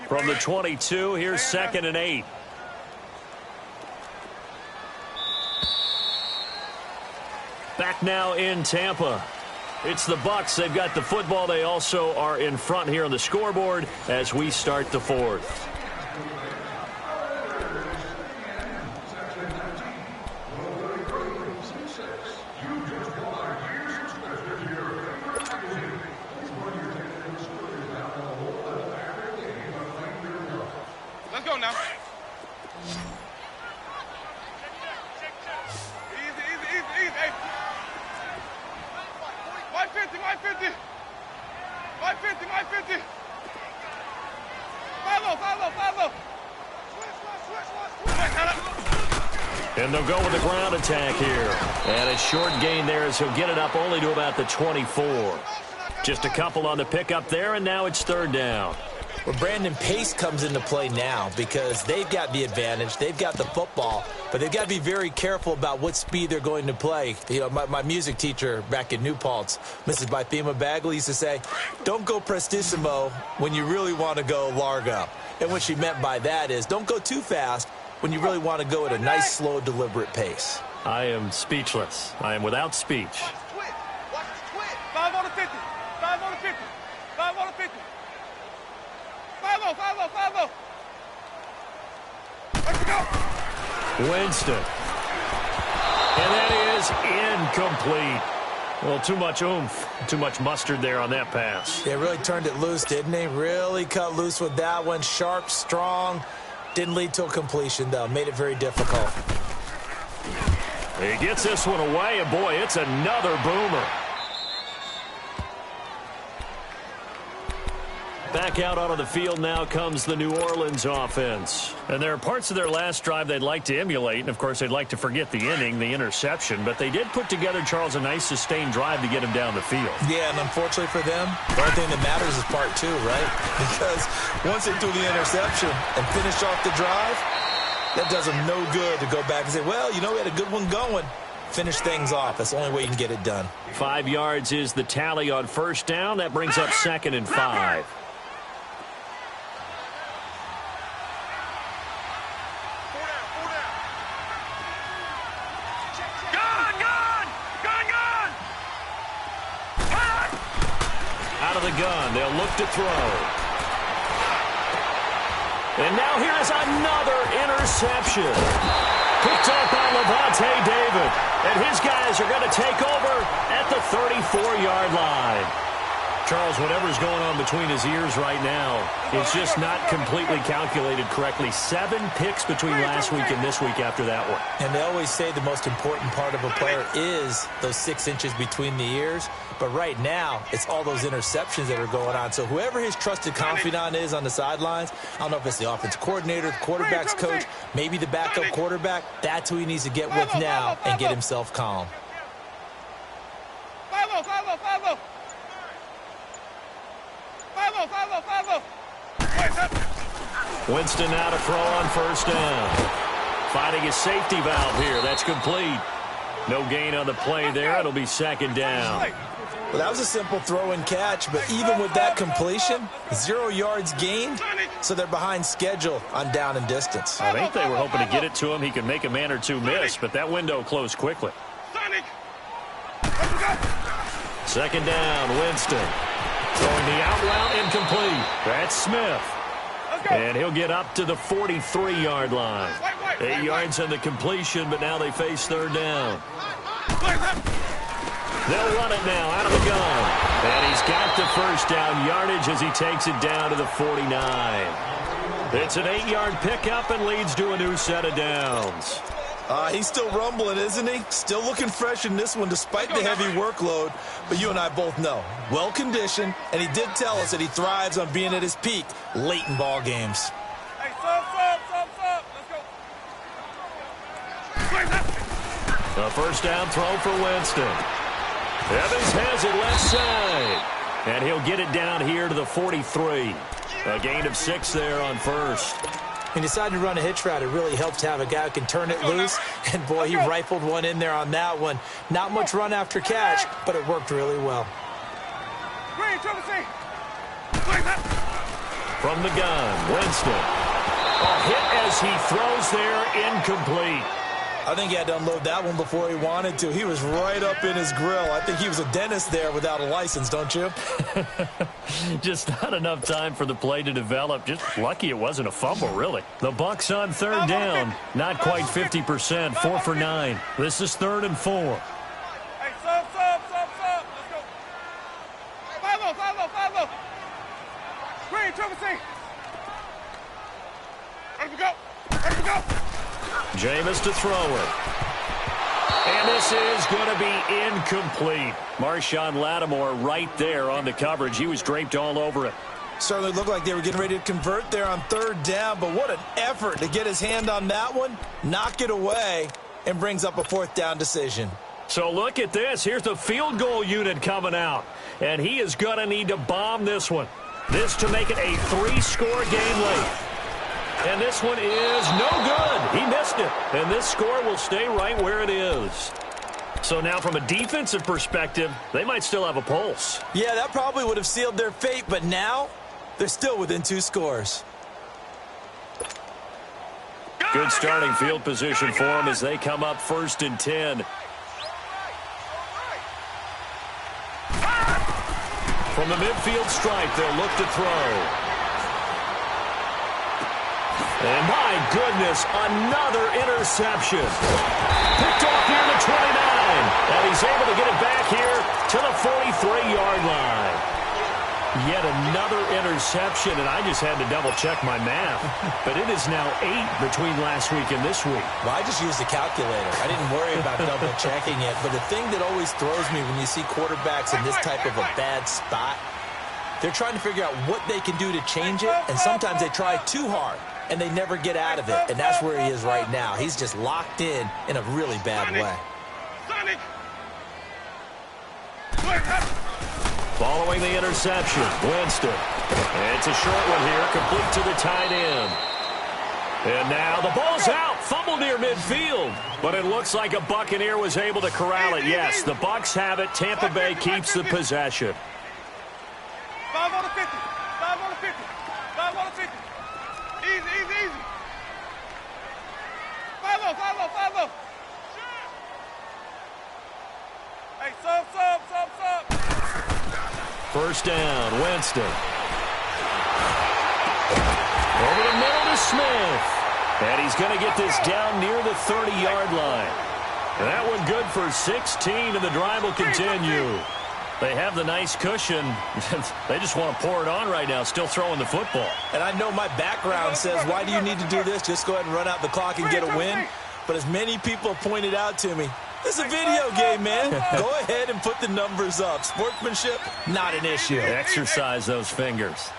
From the 22, here's 2nd and 8. Back now in Tampa. It's the Bucs. They've got the football. They also are in front here on the scoreboard as we start the 4th. Let's go now. Easy. Hey. 150. 5-0. Follow. Switch. And they'll go with the ground attack here. And a short gain there as he'll get it up only to about the 24. Just a couple on the pickup there, and now it's 3rd down. Well, Brandon, pace comes into play now because they've got the advantage. They've got the football, but they've got to be very careful about what speed they're going to play. You know, my music teacher back in New Paltz, Mrs. Bythema Bagley, used to say, don't go prestissimo when you really want to go largo. And what she meant by that is don't go too fast when you really want to go at a nice, slow, deliberate pace. I am speechless. I am without speech. Watch this twit. 5 on the 50. 5 on the 50. 5 on the 50. 5-0. Let's go. Winston. And that is incomplete. Well, too much oomph, too much mustard there on that pass. They really turned it loose, didn't they? Really cut loose with that one. Sharp, strong. Didn't lead to a completion, though. Made it very difficult. He gets this one away, and boy, it's another boomer. Back out onto the field now comes the New Orleans offense. And there are parts of their last drive they'd like to emulate. And, of course, they'd like to forget the inning, the interception. But they did put together, Charles, a nice sustained drive to get him down the field. Yeah, and unfortunately for them, the only thing that matters is part 2, right? Because once they threw the interception and finished off the drive, that does them no good to go back and say, well, you know, we had a good one going. Finish things off. That's the only way you can get it done. 5 yards is the tally on 1st down. That brings up 2nd and 5. Out of the gun, they'll look to throw. And now here's another interception. Picked up by Levante David. And his guys are going to take over at the 34-yard line. Charles, whatever's going on between his ears right now, it's just not completely calculated correctly. 7 picks between last week and this week after that one. And they always say the most important part of a player is those 6 inches between the ears. But right now, it's all those interceptions that are going on. So whoever his trusted confidant is on the sidelines, I don't know if it's the offensive coordinator, the quarterback's coach, maybe the backup quarterback, that's who he needs to get with now and get himself calm. 5-0. Winston now to throw on 1st down. Finding a safety valve here. That's complete. No gain on the play there. It'll be 2nd down. Well, that was a simple throw and catch, but even with that completion, 0 yards gained, so they're behind schedule on down and distance. I think they were hoping to get it to him. He could make a man or two miss, but that window closed quickly. 2nd down, Winston. Throwing the out route incomplete. That's Smith. And he'll get up to the 43-yard line. 8 yards on the completion, but now they face 3rd down. They'll run it now out of the gun. And he's got the 1st down yardage as he takes it down to the 49. It's an 8-yard pickup and leads to a new set of downs. He's still rumbling, isn't he? Still looking fresh in this one despite the heavy workload. But you and I both know, well-conditioned, and he did tell us that he thrives on being at his peak late in ball games. Hey, stop. Let's go. A 1st down throw for Winston. Evans has it left side. And he'll get it down here to the 43. A gain of 6 there on 1st. He decided to run a hitch route. It really helped to have a guy who can turn it loose. And, boy, he rifled one in there on that one. Not much run after catch, but it worked really well. From the gun, Winston. A hit as he throws there, incomplete. I think he had to unload that one before he wanted to. He was right up in his grill. I think he was a dentist there without a license, don't you? Just not enough time for the play to develop. Just lucky it wasn't a fumble, really. The Bucs on third down. Not quite 50%, 4 for 9. This is 3rd and 4. Hey, sub. Let's go. 5-0. Green, triple C. Ready to go. Jameis to throw it. And this is going to be incomplete. Marshawn Lattimore right there on the coverage. He was draped all over it. Certainly looked like they were getting ready to convert there on 3rd down, but what an effort to get his hand on that one, knock it away, and brings up a 4th down decision. So look at this. Here's the field goal unit coming out, and he is going to need to bomb this one. This to make it a 3-score game late. And this one is no good. He missed it. And this score will stay right where it is. So now from a defensive perspective, they might still have a pulse. Yeah, that probably would have sealed their fate, but now they're still within 2 scores. Good starting field position for them as they come up 1st and 10. From the midfield stripe, they'll look to throw. And my goodness, another interception. Picked off here to 29. And he's able to get it back here to the 43-yard line. Yet another interception, and I just had to double-check my math. But it is now 8 between last week and this week. Well, I just used the calculator. I didn't worry about double-checking it. But the thing that always throws me when you see quarterbacks in this type of a bad spot, they're trying to figure out what they can do to change it, and sometimes they try too hard. And they never get out of it. And that's where he is right now. He's just locked in a really bad way. Following the interception, Winston. It's a short one here, complete to the tight end. And now the ball's out, fumbled near midfield. But it looks like a Buccaneer was able to corral it. Yes, the Bucs have it. Tampa Bay keeps the possession. 5 on the 50. 5 on the 50. 5 on the 50. Easy. 5-0. Hey, sub. 1st down, Winston. Over the middle to Smith. And he's going to get this down near the 30-yard line. And that one good for 16, and the drive will continue. They have the nice cushion. They just want to pour it on right now, still throwing the football. And I know my background says, why do you need to do this? Just go ahead and run out the clock and get a win. But as many people have pointed out to me, this is a video game, man. Go ahead and put the numbers up. Sportsmanship, not an issue. Exercise those fingers.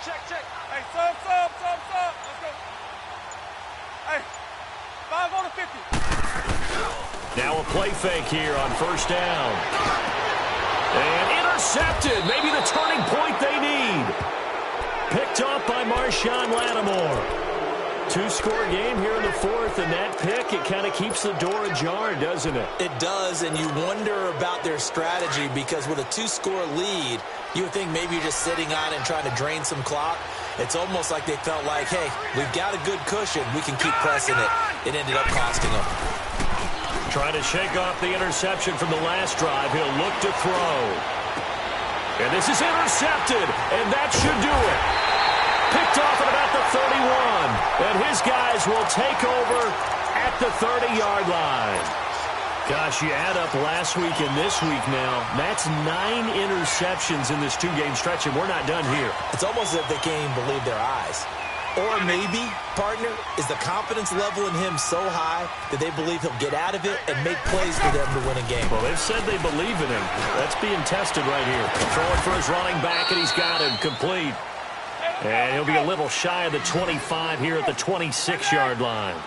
Check. Hey, sub. Let's go. Hey, 5 on the 50. Now a play fake here on 1st down. And intercepted. Maybe the turning point they need. Picked off by Marshawn Lattimore. 2-score game here in the 4th, and that pick, it kind of keeps the door ajar, doesn't it? It does, and you wonder about their strategy because with a 2-score lead, you would think maybe you're just sitting on it and trying to drain some clock. It's almost like they felt like, hey, we've got a good cushion. We can keep pressing it. It ended up costing them. Trying to shake off the interception from the last drive. He'll look to throw. And this is intercepted, and that should do it. Picked off at about the 31. And his guys will take over at the 30-yard line. Gosh, you add up last week and this week now. That's 9 interceptions in this 2-game stretch, and we're not done here. It's almost as if they can't even believe their eyes. Or maybe, partner, is the confidence level in him so high that they believe he'll get out of it and make plays for them to win a game. Well, they've said they believe in him. That's being tested right here. Throwing for his running back, and he's got him complete. And he'll be a little shy of the 25 here at the 26-yard line.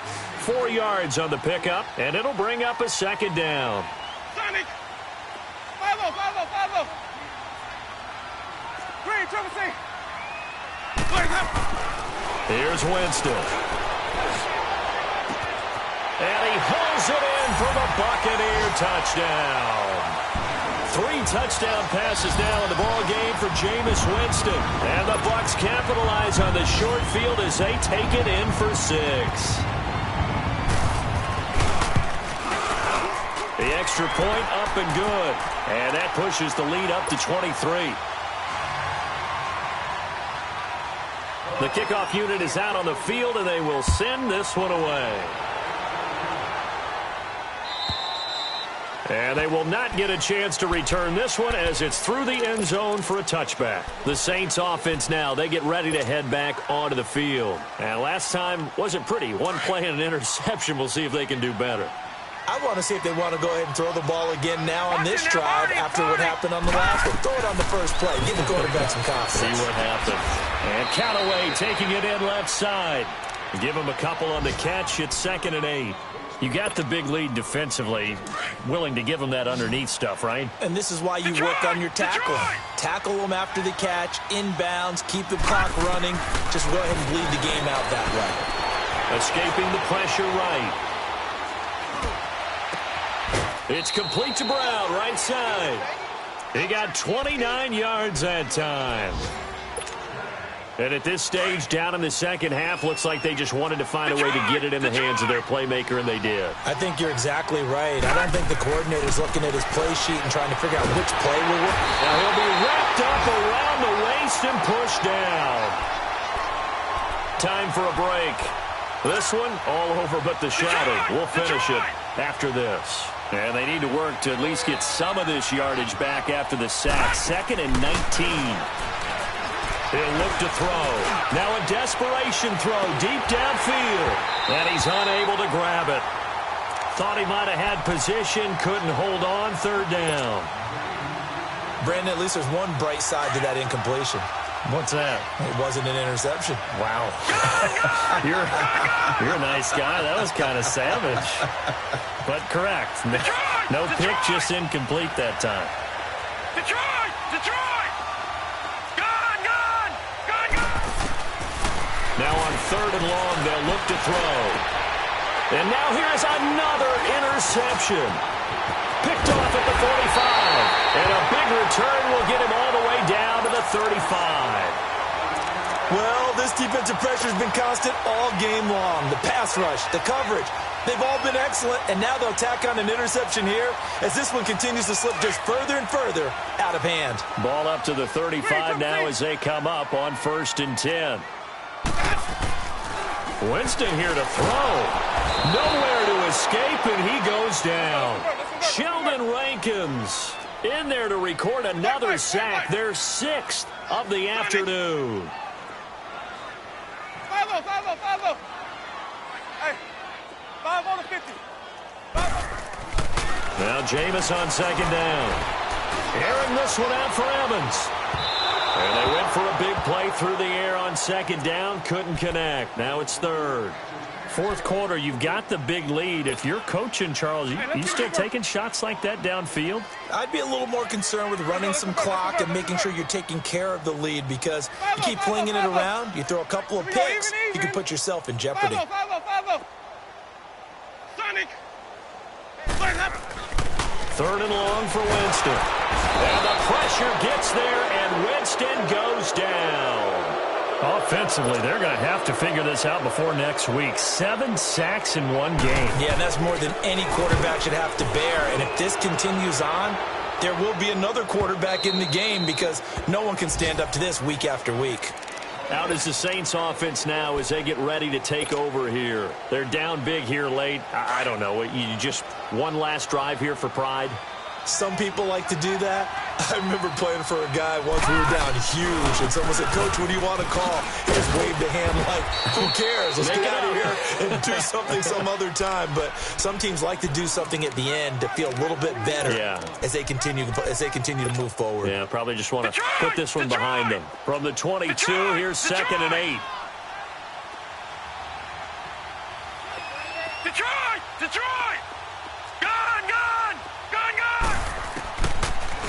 4 yards on the pickup, and it'll bring up a 2nd down. Sonic! 5-0. Green, triple C. Here's Winston. And he pulls it in for the Buccaneer touchdown. 3 touchdown passes now in the ball game for Jameis Winston. And the Bucs capitalize on the short field as they take it in for 6. The extra point up and good. And that pushes the lead up to 23. The kickoff unit is out on the field, and they will send this one away. And they will not get a chance to return this one as it's through the end zone for a touchback. The Saints offense now, they get ready to head back onto the field. And last time wasn't pretty. One play and an interception. We'll see if they can do better. I want to see if they want to go ahead and throw the ball again now on this drive after what happened on the last one. Throw it on the first play. Give the quarterback some confidence. See what happens. And Callaway taking it in left side. Give him a couple on the catch. It's 2nd and 8. You got the big lead defensively. Willing to give them that underneath stuff, right? And this is why you work on your tackling. Tackle them after the catch, inbounds, keep the clock running. Just go ahead and bleed the game out that way. Escaping the pressure right. It's complete to Brown, right side. He got 29 yards that time. And at this stage, down in the second half, looks like they just wanted to find a way to get it in the hands of their playmaker, and they did. I think you're exactly right. I don't think the coordinator's looking at his play sheet and trying to figure out which play will work. Now he'll be wrapped up around the waist and pushed down. Time for a break. This one, all over but the shouting. We'll finish it after this. And they need to work to at least get some of this yardage back after the sack. 2nd and 19. He'll look to throw. Now a desperation throw deep downfield. And he's unable to grab it. Thought he might have had position, couldn't hold on. 3rd down. Brandon, at least there's one bright side to that incompletion. What's that? It wasn't an interception. Wow. You're a nice guy. That was kind of savage. But correct. No pick, just incomplete that time. Detroit! Detroit! Gone! Now on 3rd and long, they'll look to throw. And now here's another interception. Picked off at the 45. And a big return will get him all the way down to the 35. Well, this defensive pressure has been constant all game long. The pass rush, the coverage, they've all been excellent, and now they'll tack on an interception here as this one continues to slip just further and further out of hand. Ball up to the 35 now as they come up on 1st and 10. Winston here to throw. Nowhere to escape, and he goes down. Sheldon Rankins in there to record another sack. Their 6th of the afternoon. Follow. Hey, 5 on the 50. Now Jameis on 2nd down. Airing this one out for Evans. And they went for a big play through the air on 2nd down. Couldn't connect. Now it's 3rd. 4th quarter, you've got the big lead. If you're coaching, Charles, you still taking shots like that downfield? I'd be a little more concerned with running some clock and making sure you're taking care of the lead, because you keep flinging it around, you throw a couple of picks, you can put yourself in jeopardy. Follow. Sonic. 3rd and long for Winston. And the pressure gets there, and Winston goes down. Offensively, they're going to have to figure this out before next week. 7 sacks in one game. Yeah, and that's more than any quarterback should have to bear. And if this continues on, there will be another quarterback in the game, because no one can stand up to this week after week. Out is the Saints offense now as they get ready to take over here. They're down big here late. I don't know. You just one last drive here for pride? Some people like to do that. I remember playing for a guy once. We were down huge, and someone said, "Coach, what do you want to call?" He just waved a hand like, "Who cares? Let's get out of here and do something some other time." But some teams like to do something at the end to feel a little bit better as they continue to move forward. Yeah, probably just want to put this one behind them. From the 22, here's 2nd and 8. Detroit!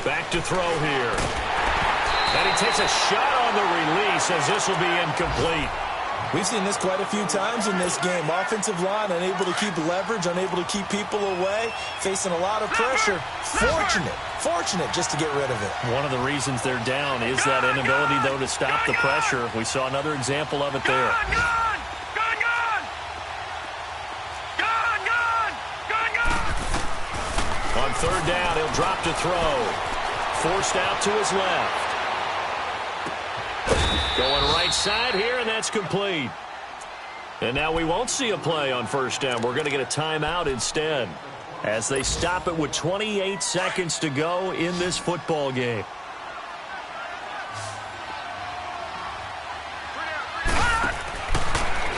Back to throw here. And he takes a shot on the release as this will be incomplete. We've seen this quite a few times in this game. Offensive line unable to keep leverage, unable to keep people away, facing a lot of pressure. Fortunate just to get rid of it. One of the reasons they're down is that inability, though, to stop the pressure. We saw another example of it there. On third down, he'll drop to throw. Forced out to his left. Going right side here, and that's complete. And now we won't see a play on first down. We're going to get a timeout instead as they stop it with 28 seconds to go in this football game.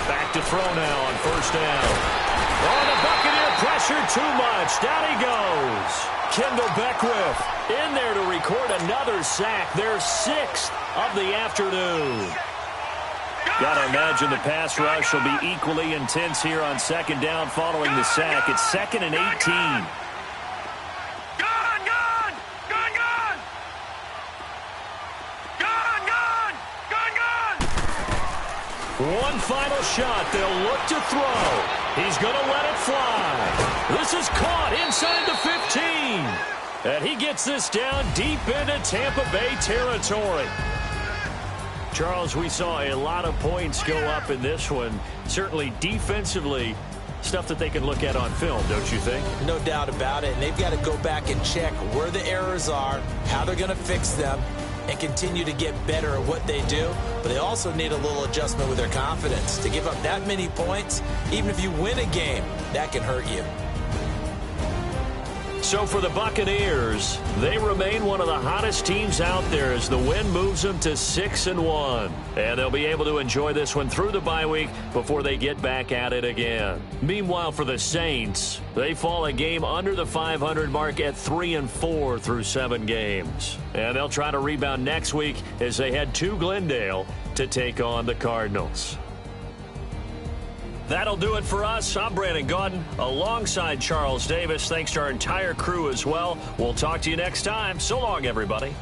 Back to throw now on first down. Oh, the Buccaneer pressure too much. Down he goes. Kendall Beckwith in there to record another sack. Their 6th of the afternoon. Got to imagine the pass rush will be equally intense here on second down following the sack. It's 2nd and 18. One final shot. They'll look to throw. He's going to let it fly. This is caught inside the 15. And he gets this down deep into Tampa Bay territory. Charles, we saw a lot of points go up in this one. Certainly defensively, stuff that they can look at on film, don't you think? No doubt about it. And they've got to go back and check where the errors are, how they're going to fix them, and continue to get better at what they do. But they also need a little adjustment with their confidence. To give up that many points, even if you win a game, that can hurt you. So for the Buccaneers, they remain one of the hottest teams out there as the win moves them to 6-1. And they'll be able to enjoy this one through the bye week before they get back at it again. Meanwhile, for the Saints, they fall a game under the 500 mark at 3-4 through 7 games. And they'll try to rebound next week as they head to Glendale to take on the Cardinals. That'll do it for us. I'm Brandon Gaudin alongside Charles Davis. Thanks to our entire crew as well. We'll talk to you next time. So long, everybody.